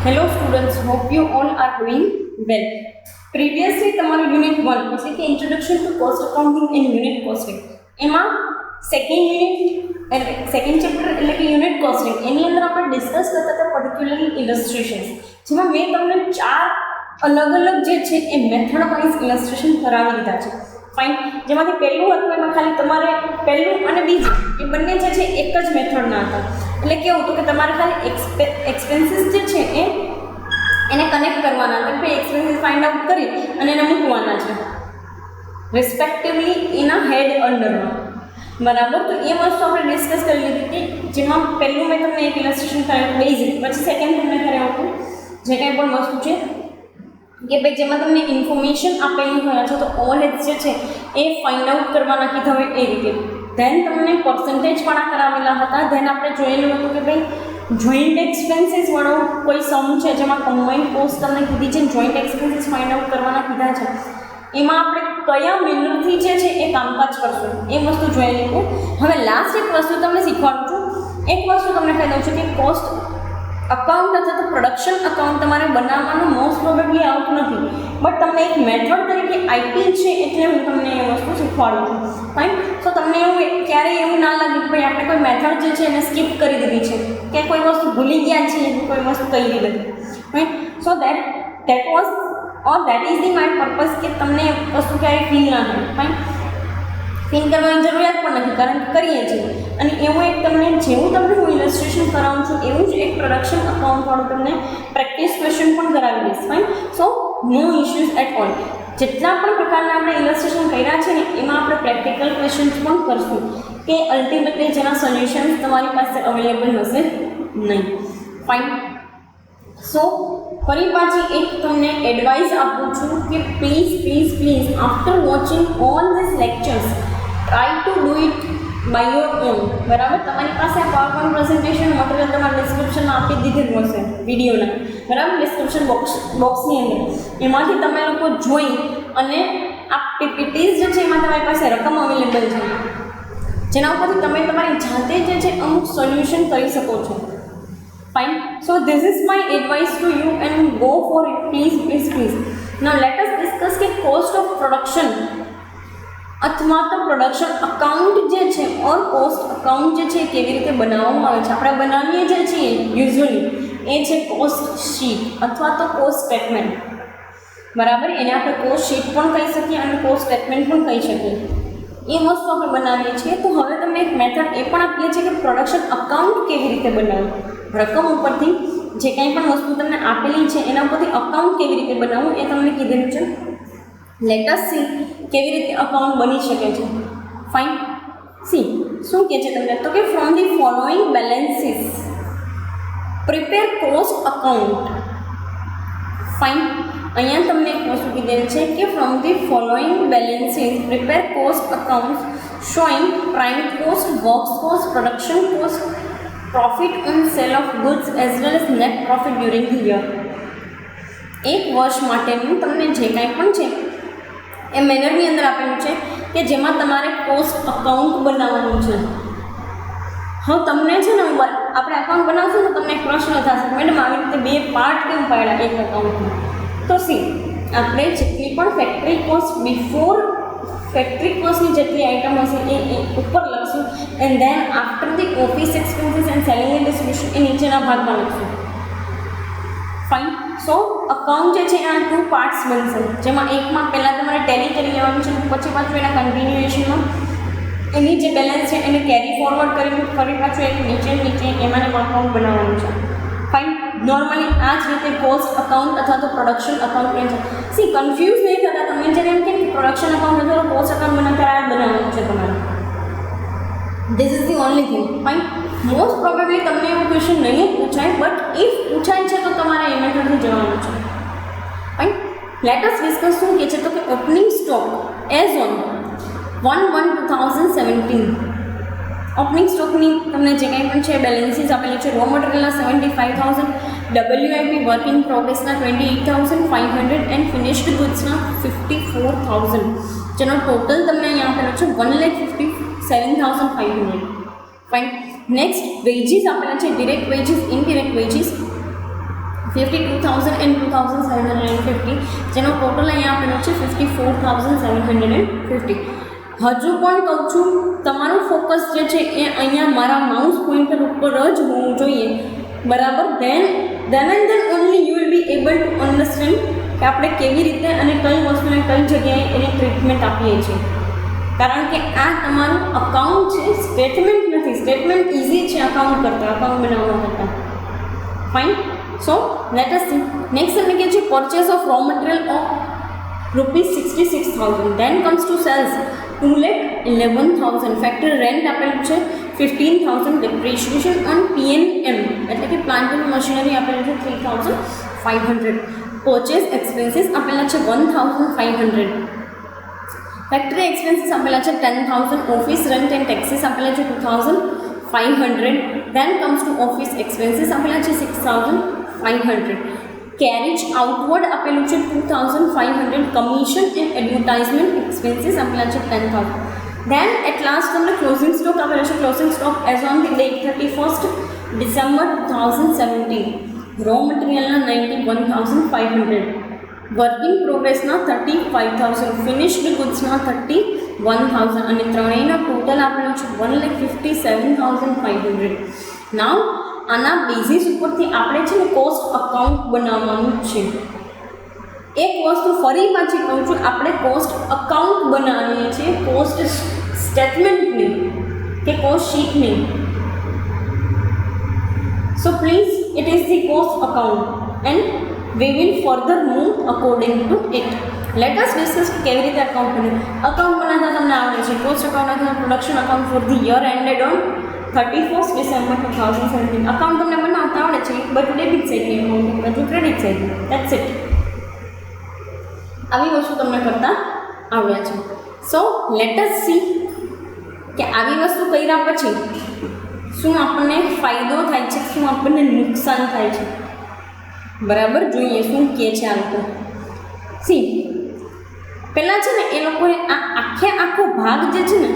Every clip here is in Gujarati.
Hello students, hope you all are doing well. Previously તમારું યુનિટ 1 એટલે કે introduction to cost accounting and unit costing એમાં સેકન્ડ ચેપ્ટર એટલે કે યુનિટ કોસ્ટિંગ એની અંદર આપણે ડિસ્કસ કરતા હતા પર્ટિક્યુલરલી ઇલસ્ટ્રેશન્સ, જેમાં મેં તમને 4 અલગ અલગ જે છે એ મેથડ વાઇઝ ઇલસ્ટ્રેશન કરાવી દીધા છે. ફાઇન. જેમાંથી પહેલું હતું એમાં ખાલી તમારે પહેલું અને બીજું એ બંને જે છે એક જ મેથડના હતા. એટલે કેવું હતું કે તમારે ખાલી એક્સપેન્સીસ જે છે એને કનેક્ટ કરવાના હતા કે એક્સપેન્સીસ ફાઇન્ડ આઉટ કરી અને એને મૂકવાના છે રિસ્પેક્ટિવલી એના હેડ અંડરમાં. બરાબર. તો એ વસ્તુ આપણે ડિસ્કસ કરી લીધી હતી, જેમાં પહેલું મેં તમને એક ઇલસ્ટ્રેશન કરાવ્યું બેઝિક, પછી સેકન્ડ તમને કરાવ્યું હતું જે કંઈ પણ વસ્તુ છે કે ભાઈ જેમાં તમને ઇન્ફોર્મેશન આપેલી હોય છે તો ઓવરહેડ્સ જે છે એ ફાઇન્ડ આઉટ કરવાના કીધા હોય એ રીતે. ધેન તમને પર્સન્ટેજવાળા કરાવેલા હતા. ધેન આપણે જોયેલું હતું કે ભાઈ જોઈન્ટ એક્સપેન્સીસવાળો કોઈ સમ છે જેમાં કમ્બાઇન્ડ કોસ્ટ તમને કીધી છે, જોઈન્ટ એક્સપેન્સીસ ફાઇન્ડ આઉટ કરવાના કીધા છે. એમાં આપણે કયા મેનરથી જે છે એ કામકાજ કરશું એ વસ્તુ જોયેલી હતું. હવે લાસ્ટ એક વસ્તુ તમને શીખવાડું છું. એક વસ્તુ તમને કહી દઉં છું કે કોસ્ટ અકાઉન્ટ અથવા તો પ્રોડક્શન અકાઉન્ટ તમારે બનાવવાનું મોસ્ટ પ્રોબેબલી આઉટ નથી, બટ તમને એક મેથડ તરીકે આઈટી છે એટલે હું તમને એ વસ્તુ શીખવાડું છું. ફાઇન. સો તમને એવું ક્યારેય એવું ના લાગે કે ભાઈ આપણે કોઈ મેથડ જે છે એને સ્કીપ કરી દીધી છે કે કોઈ વસ્તુ ભૂલી ગયા છે, કોઈ વસ્તુ કહી દીધી. Fine. So that was or that is the my purpose કે તમને વસ્તુ ક્યારેય ફીલ ના થાય. ફાઇન. ફીલ કરવાની જરૂરિયાત પણ નથી, કારણ કે કરીએ છીએ. અને એવું એક તમને જેવું તમને હું ઇલસ્ટ્રેશન કરાવું છું એવું જ એક પ્રોડક્શન અકાઉન્ટવાળું તમને પ્રેક્ટિસ ક્વેશ્ચન પણ કરાવી દઈશ. Fine. So no issues at all. જેટલા પણ પ્રકારના આપણે ઇલસ્ટ્રેશન કર્યા છે ને એમાં આપણે પ્રેક્ટિકલ ક્વેશ્ચન્સ પણ કરશું કે અલ્ટિમેટલી જેના સોલ્યુશન્સ તમારી પાસે અવેલેબલ હશે નહીં. ફાઇન. સો ફરી પાછી એક તમને એડવાઇસ આપું છું કે please after watching all this lectures try to do it by your own. બરાબર. તમારી પાસે આ પાવરપોઈન્ટ પ્રેઝન્ટેશન મટીરિયલ તમારા ડિસ્ક્રિપ્શનમાં આપી દીધેલું હશે વિડીયોના. બરાબર. ડિસ્ક્રિપ્શન બોક્સની અંદર એમાંથી તમે લોકો જોઈ અને આ પીપીટીઝ જે છે એમાં તમારી પાસે રકમ અવેલેબલ છે જેના ઉપરથી તમે તમારી જાતે જે છે અમુક સોલ્યુશન કરી શકો છો. Fine. So this is my advice to you and go for it, please. Now let us discuss કે cost of production અથવા તો પ્રોડક્શન અકાઉન્ટ જે છે ઓર કોસ્ટ અકાઉન્ટ જે છે કેવી રીતે બનાવવામાં આવે છે. આપણે બનાવીએ જે છીએ યુઝ્યુઅલી એ છે કોસ્ટ શીટ અથવા તો કોસ્ટ સ્ટેટમેન્ટ. બરાબર. એને આપણે કોસ્ટ શીટ પણ કહી શકીએ અને કોસ્ટ સ્ટેટમેન્ટ પણ કહી શકીએ. એ વસ્તુ આપણે બનાવીએ છીએ. તો હવે તમને એક મેથડ એ પણ આપીએ છીએ કે પ્રોડક્શન અકાઉન્ટ કેવી રીતે બનાવવું. રકમ ઉપરથી જે કંઈ પણ વસ્તુ તમને આપેલી છે એના ઉપરથી અકાઉન્ટ કેવી રીતે બનાવવું એ તમને કીધેલું છે. લેટ અસ સી કેવી રીતે અકાઉન્ટ બની શકે છે. ફાઇન. સી શું કહે છે તમને તો કે from the following બેલેન્સીસ prepare cost account. Fine. અહીંયા તમને એક વસ્તુ કીધેલી છે કે from the following બેલેન્સીસ prepare cost account showing prime cost, works cost, production cost, profit on sale of goods as well as net profit during the year. એક વર્ષ માટેનું તમને જે કાંઈ પણ છે એ મેનરની અંદર આપેલું છે કે જેમાં તમારે કોસ્ટ અકાઉન્ટ બનાવવાનું છે. હવે તમને છે ને આપણે અકાઉન્ટ બનાવશું તો તમને એક પ્રશ્ન થશે મેડમ આવી રીતે બે પાર્ટ કેમ પાડ્યા એક અકાઉન્ટમાં. તો સી આપણે જેટલી પણ ફેક્ટરી કોસ્ટ બિફોર ફેક્ટરી કોસ્ટની જેટલી આઇટમ હશે એ ઉપર લખશું and then after the office expenses and selling and distribution એ નીચેના ભાગમાં લખશું. ફાઇન. સો અકાઉન્ટ જે છે આ 2 પાર્ટ્સ બનશે, જેમાં એકમાં પહેલાં તમારે ટેલી કરી લેવાનું છે, પછી પાછું એના કન્ટિન્યુએશનમાં એની જે બેલેન્સ છે એને કેરી ફોરવર્ડ કરીને ફરી પાછું એક નીચે એમાંને અકાઉન્ટ બનાવવાનું છે. ફાઇન. નોર્મલી આ જ રીતે કોસ્ટ અકાઉન્ટ અથવા તો પ્રોડક્શન અકાઉન્ટ છે. સી કન્ફ્યુઝ નહીં થતા તમે જ્યારે એમ કે પ્રોડક્શન અકાઉન્ટ અથવા તો કોસ્ટ અકાઉન્ટ બનાવવાનું છે તમારે. This is the only thing. Fine. Most probably તમને એવું ક્વેશ્ચન નહીં પૂછાય, બટ ઇફ પૂછાય છે તો તમારે એ મેથડથી જવાનું છે. ફાઇન. લેટ અસ ડિસ્કસ શું કહે છે તો કે opening stock as on 1/1/2017. Opening સ્ટોકની તમને જે કંઈ પણ છે બેલેન્સીસ આપેલી છે. રો મટીરિયલના 75,000, WIP વર્ક ઇન પ્રોગ્રેસના 28,500 એન્ડ ફિનિશ્ડ ગુડ્સના 54,000, જેનો ટોટલ તમને અહીંયા આપેલો છે 1,57,500. ફાઇન. નેક્સ્ટ વેજીસ આપેલા છે, direct veggies, indirect veggies 52,000 and 2,750, જેનો ટોટલ અહીંયા આપેલું છે 54,750. હજુ પણ કહું છું તમારું ફોકસ જે છે એ અહીંયા મારા માઉસ પોઇન્ટર ઉપર જ હોવું જોઈએ, બરાબર. then and then only you will be able to understand કે આપણે કેવી રીતે અને કઈ વસ્તુને કઈ જગ્યાએ એની ટ્રીટમેન્ટ આપીએ છીએ. કારણ કે આ તમારું અકાઉન્ટ છે, સ્ટેટમેન્ટ નથી. સ્ટેટમેન્ટ ઇઝી છે અકાઉન્ટ કરતાં, અકાઉન્ટ બનાવવા કરતાં. Fine. So let us see next તમને કહે છે purchase of raw material of ₹66,000. Then comes to sales 2,11,000. Factory rent આપેલું છે 15,000. ડેપ્રિશિએશન ઓન PNM એટલે કે પ્લાન્ટ એન્ડ મશીનરી આપેલું છે 3,500. પરચેસ એક્સપેન્સીસ આપેલા છે 1,500. ફેક્ટરી એક્સપેન્સીસ આપેલા છે 10,000. ઓફિસ રેન્ટ એન્ડ ટેક્સીસ આપેલા છે 2,500. Then comes to office expenses આપેલા છે 6,500. કેરેજ આઉટવર્ડ આપેલું છે 2,500. કમિશન એન્ડ એડવર્ટાઇઝમેન્ટ એક્સપેન્સીસ આપેલા છે 10,000. ધેન એટ લાસ્ટ તમને ક્લોઝિંગ સ્ટોક આપેલો છે. Closing stock as on the date 31st December 2017. Raw મટીરિયલના 91,500. વર્કિંગ પ્રોગ્રેસના 35,000. ફિનિશ્ડ ગુડ્સના 31,000 અને ત્રણેયનો ટોટલ આપેલો છે 1,57,500. નાવ આના બેઝિસ ઉપરથી આપણે છે ને કોસ્ટ અકાઉન્ટ બનાવવાનું છે. એક વસ્તુ ફરી પાછી કહું છું, આપણે કોસ્ટ અકાઉન્ટ બનાવીએ છીએ, કોસ્ટ સ્ટેટમેન્ટની કે કોસ્ટ શીટની. So please it is the cost account and we will further move according to it. Let us discuss કેવી રીતે અકાઉન્ટ બને. અકાઉન્ટ બનાવતા તમને આવડે છે. કોસ્ટ અકાઉન્ટ અથવા production account for the year ended on 31st December 2017. Account તમને બનાવતા આવડે છે, બધું ડેબિટ સાઇડની અકાઉન્ટ, બધું ક્રેડિટ સાઇડની. That's it. આવી વસ્તુ તમને કરતા આવડ્યા છે. સો લેટ અસ સી કે આવી વસ્તુ કર્યા પછી શું આપણને ફાયદો થાય છે, શું આપણને નુકસાન થાય છે. બરાબર, જોઈએ શું કહે છે આ લોકો. સી પહેલાં છે ને એ લોકોએ આ આખો ભાગ જે છે ને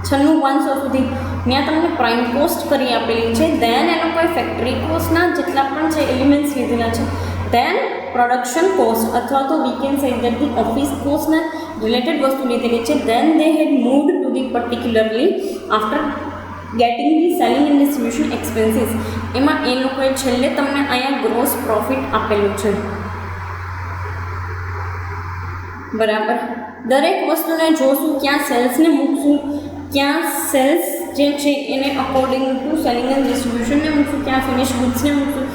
96,500 સુધી ત્યાં તમને પ્રાઇમ કોસ્ટ કરી આપેલી છે. ધેન એ લોકોએ ફેક્ટરી કોસ્ટના જેટલા પણ છે એલિમેન્ટ્સ લીધેલા છે. ધેન પ્રોડક્શન કોસ્ટ અથવા તો we can say that the office કોસ્ટના રિલેટેડ વસ્તુ લીધેલી છે. Then they head moved to the particularly after getting the selling and distribution expenses. એમાં એ લોકોએ છેલ્લે તમને અહીંયા ગ્રોસ પ્રોફિટ આપેલું છે. બરાબર, દરેક વસ્તુને જોશું, ક્યાં સેલ્સને મૂકશું, ક્યાં સેલ્સ જે છે એને અકોર્ડિંગ ટુ સેલિંગ એન્ડ ડિસ્ટ્રીબ્યુશનને મૂકશું, ક્યાં ફિનિશ ગુડ્સને મૂકશું,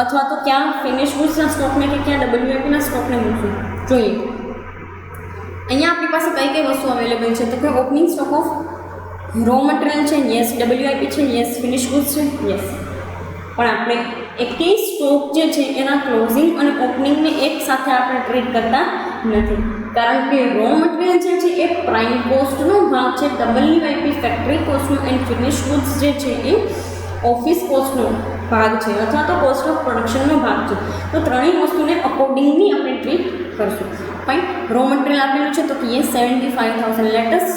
અથવા તો ક્યાં ફિનિશ ગુડ્સના સ્ટોકને કે ક્યાં WIPના સ્ટોકને મૂકશું. જોઈએ અહીંયા આપણી પાસે કઈ કઈ વસ્તુ અવેલેબલ છે. તો કે opening stock of raw material છે, યસ. WIP છે, યસ. ફિનિશ ગુડ્સ છે, યસ. પણ આપણે એકેય સ્ટોક જે છે એના ક્લોઝિંગ અને ઓપનિંગને એક સાથે આપણે ટ્રીટ કરતા નથી. કારણ કે રો મટીરિયલ જે છે એ પ્રાઇમ કોસ્ટનો ભાગ છે, WIP ફેક્ટરી કોસ્ટનો એન્ડ ફિનિશ ગુડ્સ જે છે એ ઓફિસ કોસ્ટનો ભાગ છે અથવા તો કોસ્ટ ઓફ પ્રોડક્શનનો ભાગ છે. તો ત્રણેય વસ્તુને અકોર્ડિંગલી આપણે ટ્રીટ કરશું. ફાઇન. રો મટીરિયલ આપેલું છે તો કે yes 75,000. Let's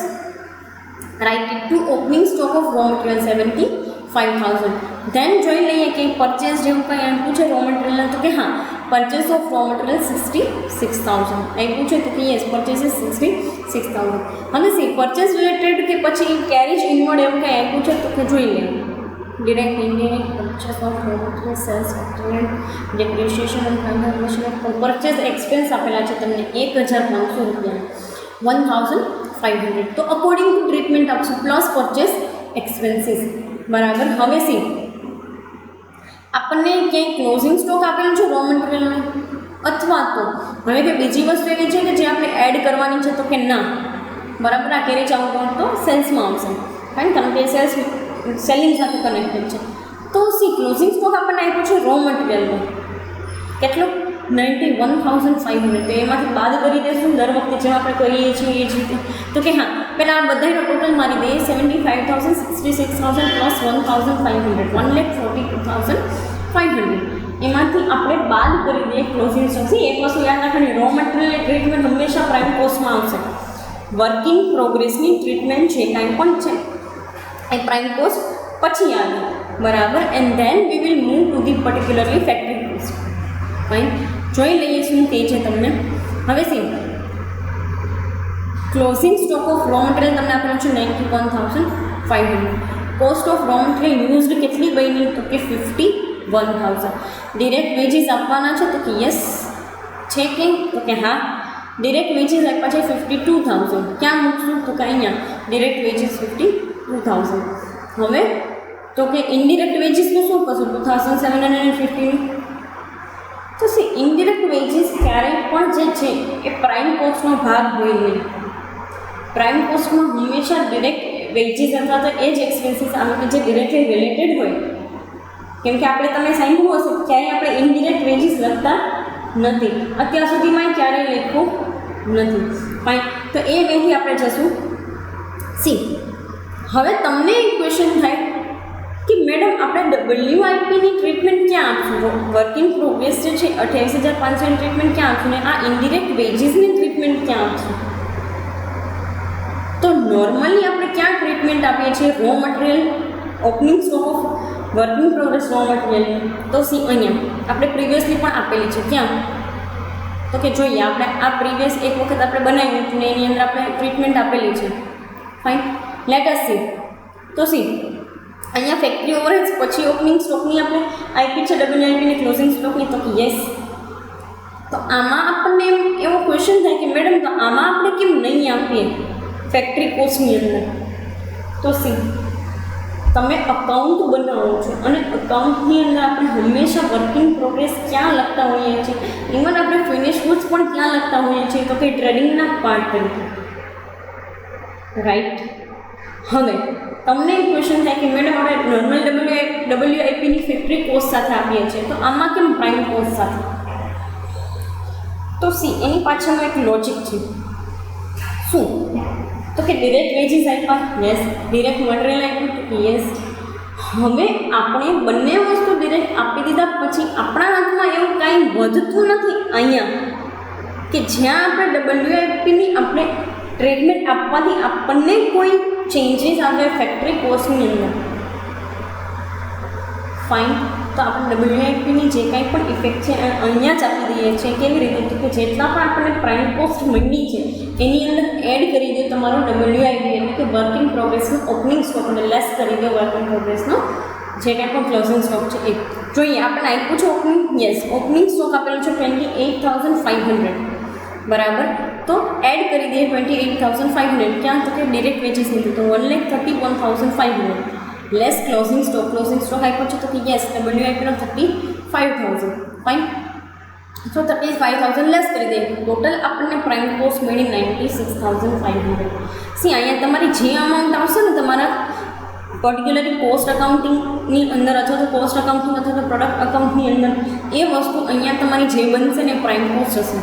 write it to opening stock of raw material 75,000. Then જોઈ લઈએ કે પરચેસ જેવું કંઈ આપ્યું છે રો મટીરિયલને તો કે હા પરચેસ ઓફ રો મટીરિયલ 66,000 આપ્યું છે તો કે યસ પરચેસ ઇઝ 66,000. હવે સી પરચેસ રિલેટેડ કે પછી કેરેજ ઇનવર્ડ એવું કંઈ આપ્યું છે તો કે જોઈ લઈએ. Direct indirect purchase of raw material sales factory depreciation and transformation purchase expense આપેલા છે તમને 1,500 રૂપિયા 1,500. તો અકોર્ડિંગ ટુ ટ્રીટમેન્ટ આપશું પ્લસ પરચેસ એક્સપેન્સીસ. બરાબર. હવે સી આપણને ક્યાંય ક્લોઝિંગ સ્ટોક આપેલું છે રો મટીરિયલનો અથવા તો હવે કે બીજી વસ્તુ એવી છે કે જે આપણે એડ કરવાની છે તો કે ના. બરાબર. આ કેરેજ આઉટવર્ડ તો સેલ્સમાં આવશે કારણ કારણ કે સેલિંગ સાથે કનેક્ટેડ છે. તો સી ક્લોઝિંગ સ્ટોક આપણને આપ્યો છે રો મટીરિયલનો કેટલો 91,500. તો એમાંથી બાદ કરી દઈશું દર વખતે જેમ આપણે કરીએ છીએ એ જ રીતે. તો કે હા પહેલાં આ બધાનો ટોટલ મારી દઈએ 75,000 66,000 પ્લસ 1,500 1,42,500. એમાંથી આપણે બાદ કરી દઈએ ક્લોઝિંગ સ્ટોક. એક વસ્તુ યાદ રાખવાની રો મટીરિયલની ટ્રીટમેન્ટ હંમેશા પ્રાઇમ કોસ્ટમાં આવશે. વર્કિંગ પ્રોગ્રેસની ટ્રીટમેન્ટ છે કાંઈ પણ છે એ પ્રાઇમ કોસ્ટ પછી આવે. બરાબર. And then we will move to the particularly factory cost. Fine, જોઈ લઈએ શું કહે છે તમને. હવે C closing stock of raw material તમને આપેલું છે 91,500. Cost of raw material used કેટલી બની તો કે 51,000. ડિરેક્ટ વેજીસ આપવાના છે તો કે યસ છે કે તો કે હા. ડિરેક્ટ વેજીસ આપ્યા છે 52,000. ક્યાં મૂકશું તો કે અહીંયા ડિરેક્ટ વેજીસ 52,000. હવે તો કે ઇનડિરેક્ટ વેજીસનું શું કરશું 2,750. તો સી ઇનડિરેક્ટ વેજીસ ક્યારેય પણ જે છે એ પ્રાઇમ કોસ્ટનો ભાગ હોય નહીં. પ્રાઇમ કોસ્ટમાં હંમેશા ડિરેક્ટ વેજીસ અથવા તો એ જ એક્સપેન્સીસ આવે કે જે ડિરેક્ટલી રિલેટેડ હોય. કેમ કે આપણે તમે સાંભળ્યું હશે ક્યારેય આપણે ઇનડિરેક્ટ વેજીસ લખતા નથી, અત્યાર સુધીમાં ક્યારેય લખ્યું નથી. ફાઇન, તો એ વેથી આપણે જશું સી. હવે તમને એક ક્વેશ્ચન થાય કે મેડમ આપણે WIPની ટ્રીટમેન્ટ ક્યાં આપશું? વર્ક ઇન પ્રોગ્રેસ જે છે 28,500ની ટ્રીટમેન્ટ ક્યાં આપશું ને આ ઇનડિરેક્ટ વેજીસની ટ્રીટમેન્ટ ક્યાં આપશું? તો નોર્મલી આપણે ક્યાં ટ્રીટમેન્ટ આપીએ છીએ raw material opening stock of work in progress raw material. તો સી અહીંયા આપણે પ્રીવિયસલી પણ આપેલી છે. ક્યાં તો કે જોઈએ આપણે આ પ્રીવિયસ એક વખત આપણે બનાવ્યું હતું ને એની અંદર આપણે ટ્રીટમેન્ટ આપેલી છે. Fine, late us C. તો સી અહીંયા ફેક્ટરી ઓવરહેડ્સ પછી ઓપનિંગ સ્ટોકની આપણે આઈપી છે WIPની ક્લોઝિંગ સ્ટોકની તો કે યસ. તો આમાં આપણને એવો ક્વેશ્ચન થાય કે મેડમ તો આમાં આપણે કેમ નહીં આપીએ ફેક્ટરી કોસ્ટની અંદર? તો સી તમે અકાઉન્ટ બનાવો છો અને અકાઉન્ટની અંદર આપણે હંમેશા વર્ક ઇન પ્રોગ્રેસ ક્યાં લખતા હોઈએ છીએ, ઇવન આપણે ફિનિશ ગુડ્સ પણ ક્યાં લખતા હોઈએ છીએ તો કે ટ્રેડિંગના પાર્ટ તરીકે. રાઈટ. હવે તમને એક ક્વેશ્ચન થાય કે મેડમ આપણે નોર્મલ WIPની ફેક્ટરી કોસ્ટ સાથે આપીએ છીએ તો આમાં કેમ પ્રાઇમ કોસ્ટ સાથે? તો સી એની પાછળનો એક લોજિક છે. શું તો કે ડિરેક્ટ વેજીસ આપ્યા, યસ. ડિરેક્ટ મટીરિયલ આપ્યું તો યસ. હવે આપણે બંને વસ્તુ ડિરેક્ટ આપી દીધા પછી આપણા હાથમાં એવું કાંઈ વધતું નથી અહીંયા કે જ્યાં આપણે WIPની આપણે ટ્રીટમેન્ટ આપવાથી આપણને કોઈ ચેન્જીસ આવે ફેક્ટરી કોસ્ટની અંદર. ફાઇન, તો આપણે WIPની જે કાંઈ પણ ઇફેક્ટ છે અહીંયા જ આપી દઈએ છીએ. કેવી રીતે તો કે જેટલા પણ આપણને પ્રાઇમ કોસ્ટ મળી છે એની અંદર એડ કરી દો તમારો WIP એટલે કે વર્ક ઇન પ્રોગ્રેસનો ઓપનિંગ સ્ટોક અને લેસ કરી દો વર્ક ઇન પ્રોગ્રેસનો જે કાંઈ પણ ક્લોઝિંગ સ્ટોક છે એ. જોઈએ આપણે આપ્યું છે ઓપનિંગ, યસ ઓપનિંગ સ્ટોક આપેલું છે 28,500 બરાબર. તો એડ કરી દઈએ 28,500. ક્યાં તો કે ડિરેક્ટ વેજીસ નથી તો 1,31,500 less closing stock. Closing stock આપ્યો છે તો કે યસ WIPનો 35,000. ફાઇન, તો 35,000 લેસ કરી દઈએ. ટોટલ આપણને પ્રાઇમ કોસ્ટ મળી 96,500. સી અહીંયા તમારી જે અમાઉન્ટ આવશે ને તમારા પર્ટિક્યુલરલી કોસ્ટ અકાઉન્ટિંગની અંદર અથવા તો કોસ્ટ અકાઉન્ટિંગ અથવા તો પ્રોડક્ટ અકાઉન્ટની અંદર એ વસ્તુ અહીંયા તમારી જે બનશે ને પ્રાઇમ કોસ્ટ હશે.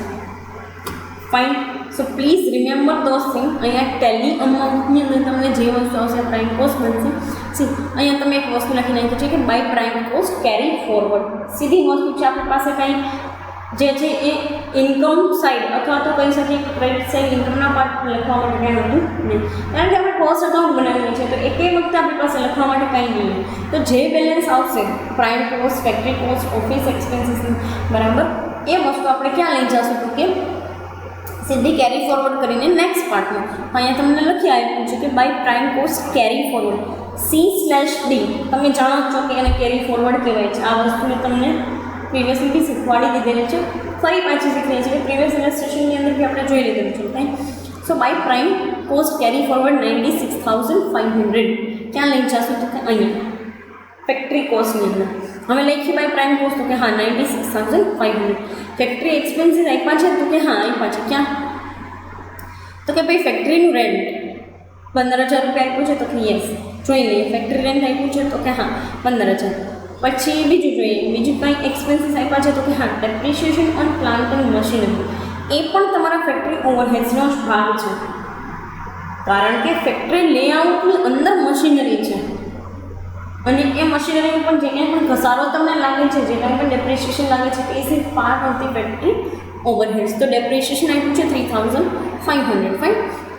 Fine, so please remember those thing. અહીંયા ટેલી અમાઉન્ટની અંદર તમને જે વસ્તુ આવશે પ્રાઇમ કોસ્ટ બનશે. સી અહીંયા તમે એક વસ્તુ લખી નાખી છે કે by prime cost carry forward. સીધી વસ્તુ છે આપણી પાસે કંઈ જે છે એ ઇન્કમ સાઇડ અથવા તો કહી શકીએ કે ક્રેડિટ સાઇડ ઇન્કમના પાર્ટ લખવા માટે કાંઈ હતું નહીં, કારણ કે આપણે કોસ્ટ અકાઉન્ટ બનાવીએ છીએ તો એકે વખતે આપણી પાસે લખવા માટે કાંઈ નહીં. તો જે બેલેન્સ આવશે prime cost, factory cost, office expenses બરાબર એ વસ્તુ આપણે ક્યાં લઈ જશું તો કે સીધી કેરી ફોરવર્ડ કરીને નેક્સ્ટ પાર્ટમાં અહીંયા તમને લખી આપ્યું છે કે by prime cost carry forward C/D. તમે જાણો છો કે એને કેરી ફોરવર્ડ કહેવાય છે. આ વસ્તુને તમને પ્રીવિયસલી બી શીખવાડી દીધેલી છે, ફરી પાછી શીખવી છે કે પ્રીવિયસ ઇલસ્ટ્રેશનની અંદર બી આપણે જોઈ લીધેલું છે. Okay, so by prime cost carry forward 96,500 ક્યાં લઈ જશું તો કે અહીંયા ફેક્ટરી કોસ્ટની અંદર. હવે લખી બાય પ્રાઇમ કોસ્ટ તો કે હા 96,500. ફેક્ટરી એક્સપેન્સીસ આપ્યા છે તો કે હા આપ્યા છે. ક્યાં તો કે ભાઈ ફેક્ટરીનું રેન્ટ 15,000 રૂપિયા આપ્યું છે તો કે યસ જોઈ લઈએ. ફેક્ટરી રેન્ટ આપ્યું છે તો કે હા 15,000. પછી બીજું જોઈએ, બીજું કંઈ એક્સપેન્સીસ આપ્યા છે તો કે હા depreciation on plant and machinery. એ પણ તમારા ફેક્ટરી ઓવરહેડ્સનો જ ભાગ છે, કારણ કે ફેક્ટરી લેઆઉટની અંદર મશીનરી છે અને એ મશીનરીનું પણ જે કંઈ પણ ઘસારો તમને લાગે છે, જે કંઈ પણ ડેપ્રિશિએશન લાગે છે એ is part of the factory overheads. તો ડેપ્રિશિએશન આપ્યું છે 3,500. ફાઇન,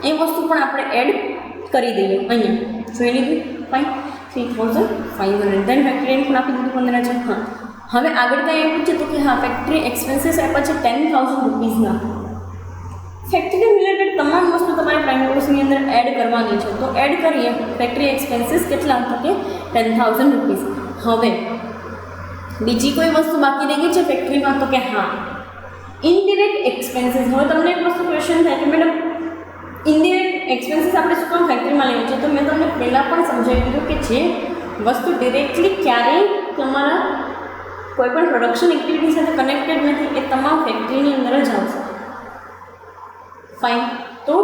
એ વસ્તુ પણ આપણે એડ કરી દઈએ અહીંયા જોઈ લીધું. ફાઇન 3,500. દેન ફેક્ટરી રેન્ટ પણ આપી દીધું 15,000. હા હવે આગળ કંઈ એવું છે તો કે હા ફેક્ટરી એક્સપેન્સીસ આપ્યા છે 10,000 રૂપીઝના. ફેક્ટરી રિલેટેડ તમામ વસ્તુ તમારે પ્રાઇમ કોર્સની અંદર એડ કરવાની છે. તો એડ કરીએ ફેક્ટરી એક્સપેન્સીસ કેટલા તો કે 10,000 રૂપીઝ. હવે બીજી કોઈ વસ્તુ બાકી રહી ગઈ છે ફેક્ટરીમાં તો કે હા ઇનડિરેક્ટ એક્સપેન્સીસ. હવે તમને એક વસ્તુ ક્વેશ્ચન થાય કે મેડમ ઇનડિરેક્ટ એક્સપેન્સીસ આપણે શું કામ ફેક્ટરીમાં લઈએ છીએ? તો મેં તમને પહેલાં પણ સમજાવી દીધું કે જે વસ્તુ ડિરેક્ટલી ક્યારેય તમારા કોઈ પણ પ્રોડક્શન એક્ટિવિટી સાથે કનેક્ટેડ નથી એ તમામ ફેક્ટરીની અંદર જ આવશે. ફાઇન. તો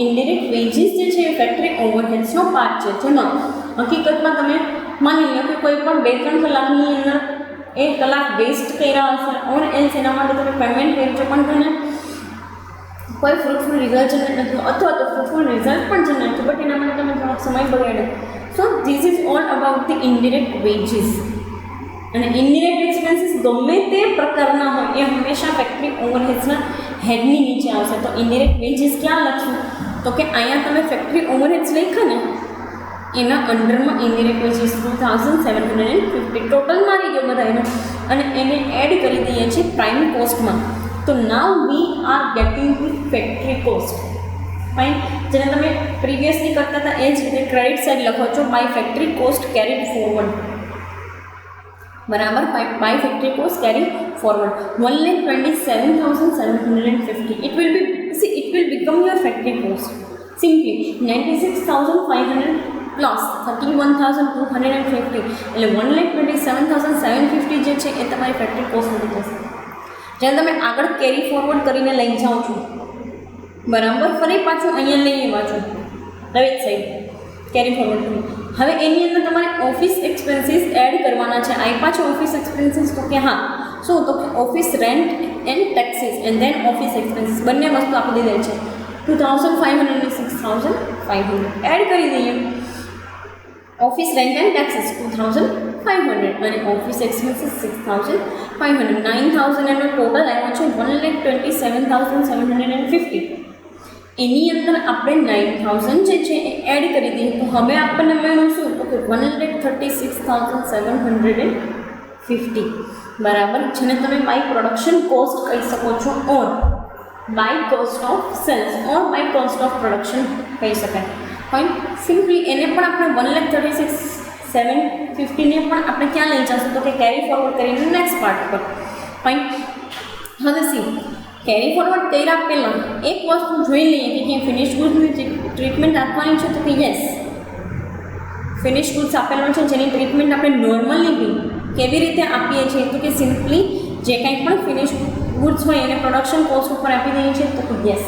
ઇનડિરેક્ટ વેજીસ જે છે એ ફેક્ટરી ઓવરહેડ્સનો પાર્ટ છે, જેમાં હકીકતમાં તમે માની લો કે કોઈ પણ 2-3 કલાકની અંદર એ કલાક વેસ્ટ કર્યા હશે ઓર એલ્સ એના માટે તમે પેમેન્ટ કર્યું છે પણ તમે કોઈ ફ્રૂટફુલ રિઝલ્ટ જનરેટ નથી અથવા તો ફ્રૂટફુલ રિઝલ્ટ પણ જનરેટ છે બટ એના માટે તમે થોડોક સમય બગાડ્યો. So this is all about the indirect wages. અને ઇનડિરેક્ટ એક્સપેન્સીસ ગમે તે પ્રકારના હોય એ હંમેશા ફેક્ટરી ઓવરહેડ્સના હેડની નીચે આવશે. તો ઇનડિરેક્ટ વેજીસ ક્યાં લખશું તો કે અહીંયા તમે ફેક્ટરી ઓવરહેડ્સ લખ્યા ને એના અંડરમાં ઇનડિરેક્ટ વેજીસ 2,750 ટોટલ મારી ગયો બધા એનો અને એને એડ કરી દઈએ છીએ પ્રાઇમ કોસ્ટમાં. તો now we are getting the factory cost. Fine. જેને તમે પ્રીવિયસલી કરતા હતા એ જ રીતે ક્રેડિટ સાઇડ લખો છો by factory cost carried forward. બરાબર. By factory cost carry forward 1,27,750. It will become your factory cost simply 96,500 plus 31,250 એટલે 1,27,750 જે છે એ તમારી ફેક્ટરી કોસ્ટ થઈ જશે. જેને તમે આગળ કેરી ફોરવર્ડ કરીને લઈ જાઓ છો. બરાબર. ફરી પાછું અહીંયા લઈ આવ્યા છો રાઈટ સાઈડ કેરી ફોરવર્ડ કરી. હવે એની અંદર તમારે ઓફિસ એક્સપેન્સીસ એડ કરવાના છે. આપ્યા છે ઓફિસ એક્સપેન્સીસ તો કે હા શું તો કે office rent and taxes and then office expenses બંને વસ્તુ આપી દીધેલ છે. 2,500 અને 6,500 એડ કરી દઈએ. ઓફિસ રેન્ટ એન્ડ ટેક્સીસ 2,500 અને ઓફિસ એક્સપેન્સીસ 6,500 9,000 એનો ટોટલ આવ્યો છે 1,27,750. એની અંદર આપણે 9,000 જે છે એ એડ કરી દઈએ તો હવે આપણને મળ્યું શું તો કે 1,36,750. બરાબર. જેને તમે બાય પ્રોડક્શન કોસ્ટ કહી શકો છો or by cost of sales or by cost of production કહી શકાય. ફાઇન. સિમ્પલી એને પણ આપણે 1,36,750 ને પણ આપણે ક્યાં લઈ જશું તો કે કેરી ફોરવર્ડ કરીને નેક્સ્ટ પાર્ટ પર. ફાઇન. હવે સી કેરી ફોરવર્ડ કર્યા પહેલાં એક વસ્તુ જોઈ લઈએ કે ક્યાં ફિનિશ ગુડ્સની ટ્રીટમેન્ટ આપવાની છે તો કે યસ ફિનિશ ગુડ્સ આપેલો છે જેની ટ્રીટમેન્ટ આપણે નોર્મલી બી કેવી રીતે આપીએ છીએ તો કે સિમ્પલી જે કંઈ પણ ફિનિશ ગુડ્સ હોય એને પ્રોડક્શન કોસ્ટ ઉપર આપી દઈએ છીએ તો કે યસ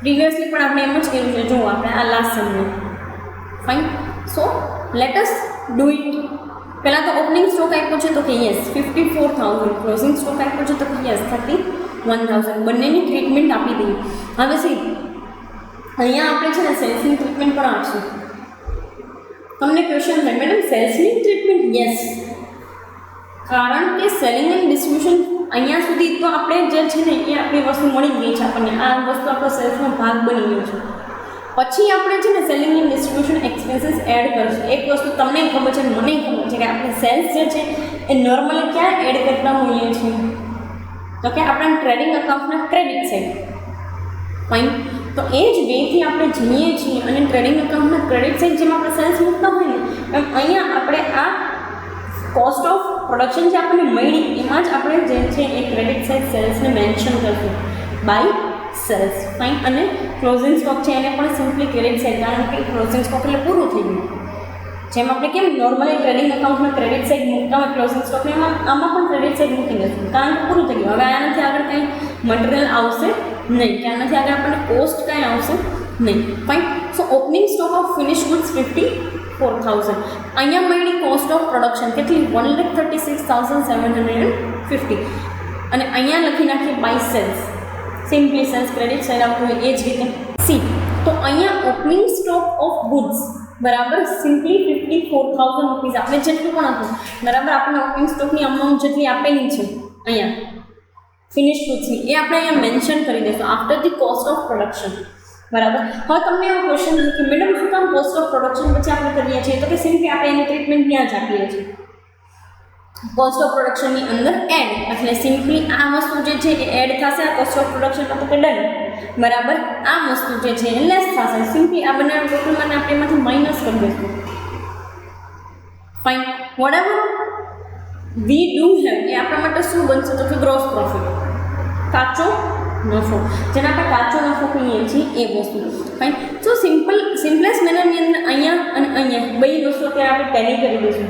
પ્રિવિયસલી પણ આપણે એમ જ કર્યું છે. જો આપણે આ લાસ્ટ સમય. Fine. So let us do it. પહેલાં તો ઓપનિંગ સ્ટોક આપ્યો છે તો કે યસ 54,000. ક્લોઝિંગ સ્ટોક આપ્યો છે તો કે યસ 31,000. બંનેની ટ્રીટમેન્ટ આપી દઈએ. હવે સી અહીંયા આપણે છે ને સેલ્સની ટ્રીટમેન્ટ પણ આપશું. તમને ક્વેશ્ચન થાય મેડમ સેલ્સની ટ્રીટમેન્ટ યસ કારણ કે સેલિંગ એન્ડ ડિસ્ટ્રીબ્યુશન અહીંયા સુધી તો આપણે જે છે ને એ આપણી વસ્તુ મળી ગઈ છે આપણને. આ વસ્તુ આપણો સેલ્સનો ભાગ બની ગયો છે. પછી આપણે છે ને selling and distribution expenses add કરીશું. એક વસ્તુ તમને ખબર છે મને ખબર છે કે આપણે સેલ્સ જે છે એ નોર્મલી ક્યાં એડ કરતા હોઈએ છીએ તો કે આપણા ટ્રેડિંગ એકાઉન્ટના ક્રેડિટ સાઇડ. ફાઇન. તો એ જ વેથી આપણે જઈએ છીએ અને ટ્રેડિંગ એકાઉન્ટના ક્રેડિટ સાઇડ જેમ આપણે સેલ્સ મૂકતા હોય ને એમ અહીંયા આપણે આ કોસ્ટ ઓફ પ્રોડક્શન જે આપણને મળી એમાં જ આપણે જે છે એ ક્રેડિટ સાઇડ સેલ્સને મેન્શન કરશું બાય સેલ્સ. ફાઇન. અને ક્લોઝિંગ સ્ટોક છે એને પણ સિમ્પલી ક્રેડિટ સાઇડ કારણ કે ક્લોઝિંગ સ્ટોક એટલે પૂરું થઈ ગયું. જેમ આપણે કેમ નોર્મલી ટ્રેડિંગ એકાઉન્ટમાં ક્રેડિટ સાઇડ મૂકતા હોય ક્લોઝિંગ સ્ટોકને આમાં પણ ક્રેડિટ સાઇડ મૂકી દઈશું કારણ કે પૂરું થઈ ગયું. હવે આનાથી આગળ કંઈ મટીરિયલ આવશે નહીં કે આનાથી આગળ આપણને કોસ્ટ કાંઈ આવશે નહીં. Fine. So opening stock of finish goods 54,000. અહીંયા મળી કોસ્ટ ઓફ પ્રોડક્શન કેટલી 1,36,750 અને અહીંયા લખી નાખીએ by sales. Simply sales credit side આવતું હોય એ જ રીતે. સી તો અહીંયા ઓપનિંગ સ્ટોક ઓફ ગુડ્સ બરાબર સિમ્પલી 54,000 રૂપીઝ આપણે જેટલું પણ હતું બરાબર આપણને ઓપનિંગ સ્ટોકની અમાઉન્ટ જેટલી આપેલી છે અહીંયા ફિનિશ ગુડ્સની એ આપણે અહીંયા મેન્શન કરી દઈશું after the cost of production. બરાબર. હવે તમને એવો ક્વેશ્ચન છે કે મેડમ શું કામ કોસ્ટ ઓફ પ્રોડક્શન પછી આપણે કરીએ છીએ તો કે સિમ્પલી આપણે એની ટ્રીટમેન્ટ ત્યાં જ આપીએ છીએ. કોસ્ટ ઓફ પ્રોડક્શનની અંદર એડ, એટલે સિમ્પલી આ વસ્તુ જે છે એ એડ થશે આ કોસ્ટ ઓફ પ્રોડક્શનમાં, તો કે ડન, બરાબર. આ વસ્તુ જે છે એ લેસ થશે, સિમ્પલી આ બંને ટોટલમાં આપણે એમાંથી માઇનસ કરી દઈશું. Fine. Whatever we do have એ આપણા માટે શું બનશે, તો કે ગ્રોસ પ્રોફિટ, કાચો નફો, જેને આપણે કાચો નફો કહીએ છીએ એ વસ્તુ. ફાઇન. તો સિમ્પલેસ્ટ મેનરની અંદર અહીંયા અને અહીંયા બે વસ્તુ અત્યારે આપણે ટેલી કરી દઈશું.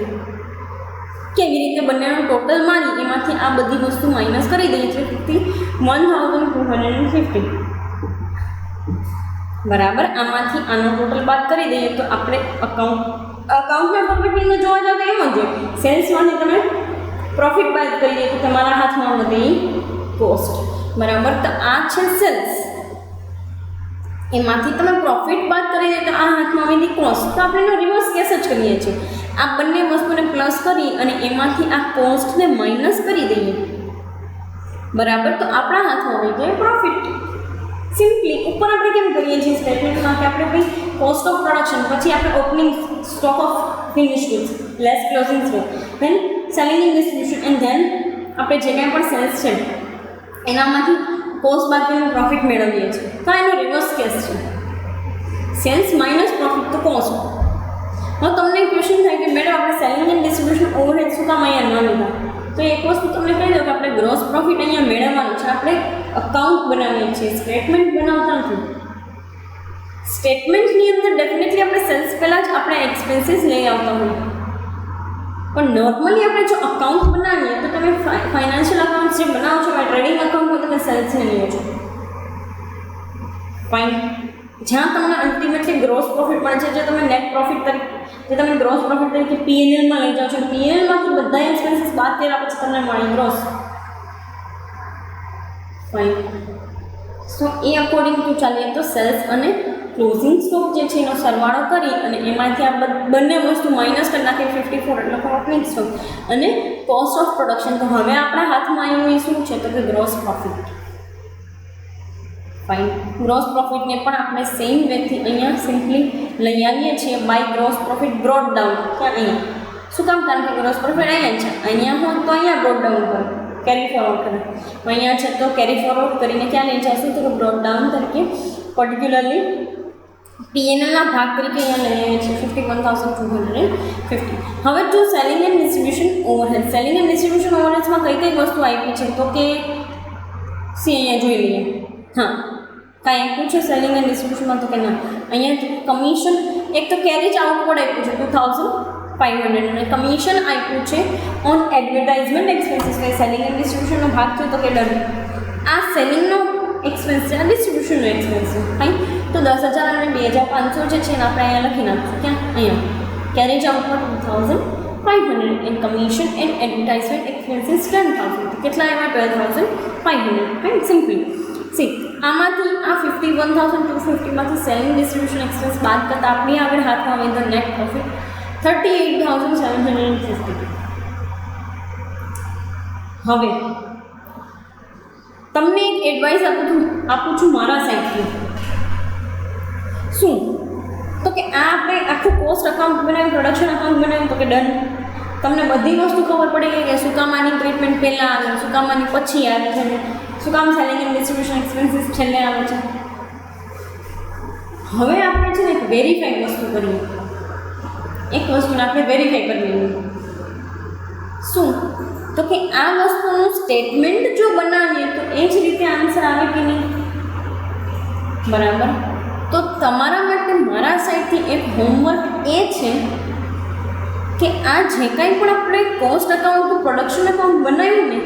કેવી રીતે બંનેનું ટોટલ મારી એમાંથી આ બધી વસ્તુ માઇનસ કરી દઈએ છીએ, 51,250, બરાબર. આમાંથી આનો ટોટલ બાદ કરી દઈએ તો આપણે અકાઉન્ટના પ્રોફિટની અંદર જોવા જાવ તો એમ જ હોય, સેલ્સમાંથી તમે પ્રોફિટ બાદ કરીએ તો તમારા હાથમાં વધે કોસ્ટ, બરાબર. તો આ છે સેલ્સ, એમાંથી તમે પ્રોફિટ બાદ કરી દઈએ તો આ હાથમાં આવી કોસ્ટ, તો આપણે એનો રિવર્સ કેસ જ કરીએ છીએ. આ બંને વસ્તુને પ્લસ કરી અને એમાંથી આ કોસ્ટને માઇનસ કરી દઈએ, બરાબર. તો આપણા હાથમાં આવી જાય પ્રોફિટ. સિમ્પલી ઉપર આપણે કેમ કરીએ છીએ સ્ટેટમેન્ટમાં કે આપણે ભાઈ કોસ્ટ ઓફ પ્રોડક્શન, પછી આપણે opening stock of finish goods less closing stock, then selling and distribution, and then આપણે જે કાંઈ પણ સેલ્સ છે એનામાંથી કોસ્ટ બાદ કરીને પ્રોફિટ મેળવીએ છીએ. તો એનો રિવર્સ કેસ છે, સેલ્સ માઇનસ પ્રોફિટ તો કોસ્ટ. હવે તમને ક્વેશ્ચન થાય કે મેડમ આપણે સેલિંગ એન્ડ ડિસ્ટ્રીબ્યુશન ઓવરહેડ શું કામ અહીંયા ન લીધા, તો એક વસ્તુ તમને કહી દઉં કે આપણે ગ્રોસ પ્રોફિટ અહીંયા મેળવવાનું છે. આપણે અકાઉન્ટ બનાવીએ છીએ, સ્ટેટમેન્ટ બનાવતા નથી. સ્ટેટમેન્ટની અંદર ડેફિનેટલી આપણે સેલ્સ પહેલાં જ આપણે એક્સપેન્સીસ લઈ આવતા હોઈએ, પણ નોર્મલી આપણે જો અકાઉન્ટ બનાવીએ તો તમે ફાઇનાન્શિયલ અકાઉન્ટ જે બનાવો છો, ટ્રેડિંગ અકાઉન્ટમાં તમે સેલ્સને લ્યો છો. ફાઇન. જ્યાં તમને અલ્ટિમેટલી ગ્રોસ પ્રોફિટ મળે છે, જે તમે નેટ પ્રોફિટ તરીકે, જે તમે ગ્રોસ પ્રોફિટ તરીકે પીએનએલમાં લઈ જાઓ છો, પીએનએલમાંથી બધા એક્સપેન્સીસ બાદ કર્યા પછી તમને મળે gross. Fine. So A according to ચાલીએ તો સેલ્સ અને ક્લોઝિંગ સ્ટોક જે છે એનો સરવાળો કરી અને એમાંથી આ બંને વસ્તુ માઇનસ કરી નાખીએ 54 એટલે ઓપનિંગ સ્ટોક અને કોસ્ટ ઓફ પ્રોડક્શન. તો હવે આપણા હાથમાં આવ્યું શું છે, તો કે ગ્રોસ પ્રોફિટ. ફાઇન. ગ્રોસ પ્રોફિટને પણ આપણે સેમ વેથી અહીંયા સિમ્પલી લઈ આવીએ છીએ by gross profit brought down. ક્યાં અહીંયા? શું કામ? કારણ કે ગ્રોસ પ્રોફિટ અહીંયા છે, અહીંયા હોય તો અહીંયા બ્રોડ ડાઉન કરો, કેરી ફોરવર્ડ કરે. અહીંયા છે તો કેરી ફોરવર્ડ કરીને ક્યાં લઈ જઈશું, તો બ્રોડ ડાઉન તરીકે પર્ટિક્યુલરલી પીએનએલના ભાગ તરીકે અહીંયા લઈ આવીએ છીએ 51,250. હવે જો selling and distribution overhead, selling and distribution ઓવરહેડ્સમાં કઈ કઈ વસ્તુ આપી છે, તો કે સી અહીંયા જોઈ લઈએ. હા, કાંઈ આપ્યું છે સેલિંગ એન્ડ ડિસ્ટ્રીબ્યુશનમાં, તો કે ના. અહીંયા કમિશન, એક તો કેરેજ આઉટવર્ડ આપ્યું છે 2,500 અને કમિશન આપ્યું છે ઓન એડવર્ટાઇઝમેન્ટ એક્સપેન્સીસ. એટલે સેલિંગ એન્ડ ડિસ્ટ્રીબ્યુશનનો ભાગ થયો તો કે ડન. આ સેલિંગનો એક્સપેન્સ છે, આ ડિસ્ટ્રીબ્યુશનનો એક્સપેન્સ છે. ફાઇન. તો 10,000 અને 2,500 જે છે એને આપણે અહીંયા લખી નાખીશું. ક્યાં? અહીંયા carriage outward 2,500 and commission and advertisement expenses 10,000. કેટલા એવા? 12,500. ફાઇન. સિમ્પલી સી આમાંથી આ 51,250માંથી સેલિંગ ડિસ્ટ્રીબ્યુશન એક્સપેન્સ બાદ કરતાં આપણી આગળ હાથમાં આવે તો નેટ પ્રોફિટ 38,750. હવે તમને એક એડવાઇસ આપું છું મારા સાઈડથી. શું? તો કે આ આપણે આખું કોસ્ટ અકાઉન્ટ બનાવ્યું, પ્રોડક્શન અકાઉન્ટ બનાવ્યું, તો કે ડન. તમને બધી વસ્તુ ખબર પડી ગઈ કે શું કામ આની ટ્રીટમેન્ટ પહેલાં આવે, શું કામ આની પછી આવે છે, શું કામ સેલિંગ એન્ડ ડિસ્ટ્રીબ્યુશન એક્સપેન્સીસ છેલ્લે આવે છે. હવે આપણે છે ને એક વેરીફાઈ વસ્તુ કરીએ, એક વસ્તુને આપણે વેરીફાઈ કરવી. શું? તો કે આ વસ્તુનું સ્ટેટમેન્ટ જો બનાવીએ તો એ જ રીતે આન્સર આવે કે નહીં, બરાબર. તો તમારા માટે મારા સાઈડથી એક હોમવર્ક એ છે કે આ જે કાંઈ પણ આપણે કોસ્ટ અકાઉન્ટ પ્રોડક્શન અકાઉન્ટ બનાવ્યું ને,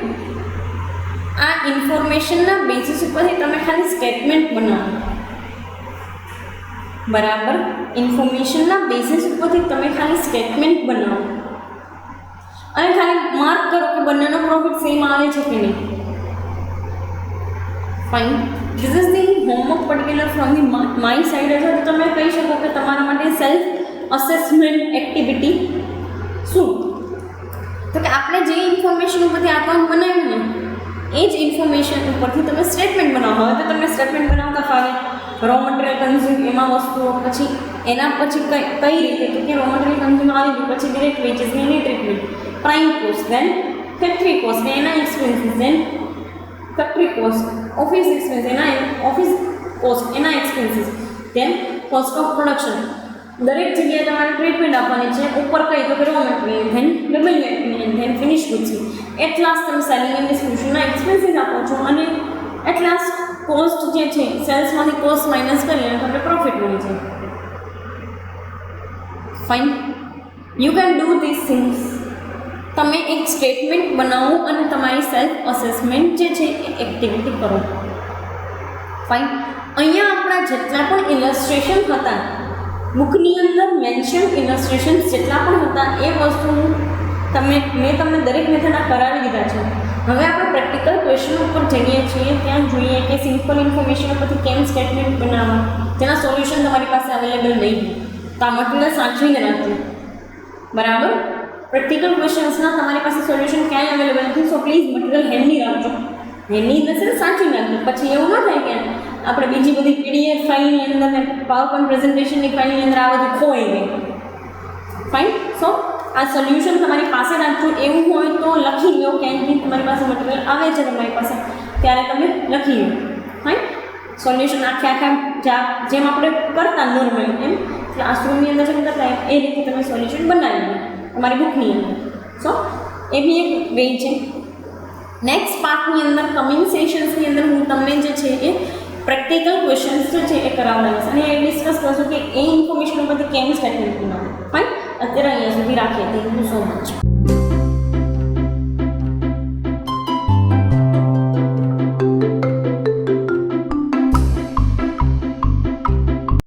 આ ઇન્ફોર્મેશનના બેસિસ ઉપરથી તમે ખાલી સ્ટેટમેન્ટ બનાવો, બરાબર. ઇન્ફોર્મેશનના બેસિસ ઉપરથી તમે ખાલી સ્ટેટમેન્ટ બનાવો અને ખાલી માર્ક કરો કે બંનેનો પ્રોફિટ સેમ આવે છે કે નહીં. Fine. This is the homework particular from the my side. અથવા તો તમે કહી શકો કે તમારા માટે સેલ્ફ અસેસમેન્ટ એક્ટિવિટી. શું? તો કે આપણે જે ઇન્ફોર્મેશન ઉપરથી અકાઉન્ટ બનાવ્યું ને એ જ ઇન્ફોર્મેશન ઉપરથી તમે સ્ટેટમેન્ટ બનાવો. હવે તો તમને સ્ટેટમેન્ટ બનાવતા ફાવે, રો મટીરિયલ કન્ઝ્યુમ એમાં વસ્તુઓ, પછી એના પછી કઈ રીતે તો કે રો મટીરિયલ કન્ઝ્યુમ આવી ગયું, પછી ડિરેક્ટ વેજીસની એની treatment, prime cost, then factory cost એના expenses, then factory cost, office expense એના ઓફિસ કોસ્ટ એના expenses, then cost of production. દરેક જગ્યાએ તમારે ટ્રીટમેન્ટ આપવાની છે. ઉપર કઈ તો કે raw material, then double material, then finish goods. At last તમે સેલિંગ એન્ડ ડિસ્ટ્રીબ્યુશનના એક્સપેન્સીસ આપો છો અને એટ લાસ્ટ કોસ્ટ જે છે સેલ્સમાંથી કોસ્ટ માઇનસ કરી અને તમને પ્રોફિટ મળી જાય. Fine, you can do this things. તમે એક સ્ટેટમેન્ટ બનાવો અને તમારી સેલ્ફ અસેસમેન્ટ જે છે એ એક્ટિવિટી કરો. ફાઇન, અહીંયા આપણા જેટલા પણ ઇલસ્ટ્રેશન હતા, બુકની અંદર મેન્શન ઇલસ્ટ્રેશન જેટલા પણ હતા એ વસ્તુ મેં તમને દરેક મેથડના કરાવી દીધા છે. હવે આપણે પ્રેક્ટિકલ ક્વેશ્ચન ઉપર જઈએ છીએ. ત્યાં જોઈએ કે સિમ્પલ ઇન્ફોર્મેશન ઉપરથી કેમ સ્ટેટમેન્ટ બનાવવા, જેના સોલ્યુશન તમારી પાસે અવેલેબલ નહીં. તો આ મટીરિયલ સાચવીને રાખજો. બરાબર, પ્રેક્ટિકલ ક્વેશ્ચન્સના તમારી પાસે સોલ્યુશન ક્યાંય અવેલેબલ નથી. સો પ્લીઝ મટીરિયલ હેન્ડી રાખજો. હેન્ડી ઇન ધ સેન્સ સાચવી રાખજો. પછી એવું ન થાય કે આપણે બીજી બધી પીડીએફ ફાઇલની અંદર ને પાવરપોઈન્ટ પ્રેઝન્ટેશનની ફાઇલની અંદર આ બધું ખોઈ ગઈ. ફાઇન, સો આ સોલ્યુશન તમારી પાસે રાખજો. એવું હોય તો લખી લો, ક્યાંયથી તમારી પાસે મટીરિયલ આવે છે તમારી પાસે ત્યારે તમે લખી લો. ફાઇન, સોલ્યુશન આખા જેમ આપણે કરતા નોર્મલી એમ ક્લાસરૂમની અંદર જેમ કરતા એ રીતે તમે સોલ્યુશન બનાવી લો તમારી બુકની અંદર. સો એ બી એક વે છે. નેક્સ્ટ પાર્ટની અંદર કમિંગ સેશન્સની અંદર હું તમને જે છે એ પ્રેક્ટિકલ ક્વેશ્ચન્સ જે છે એ કરાવડાવીશ અને એ ડિસ્કસ કરશું કે એ ઇન્ફોર્મેશન ઉપરથી કેમ સ્ટેટમેન્ટ બનાવવું. ફાઇન, અત્યારે અહીંયા સુધી રાખીએ. Thank you so much.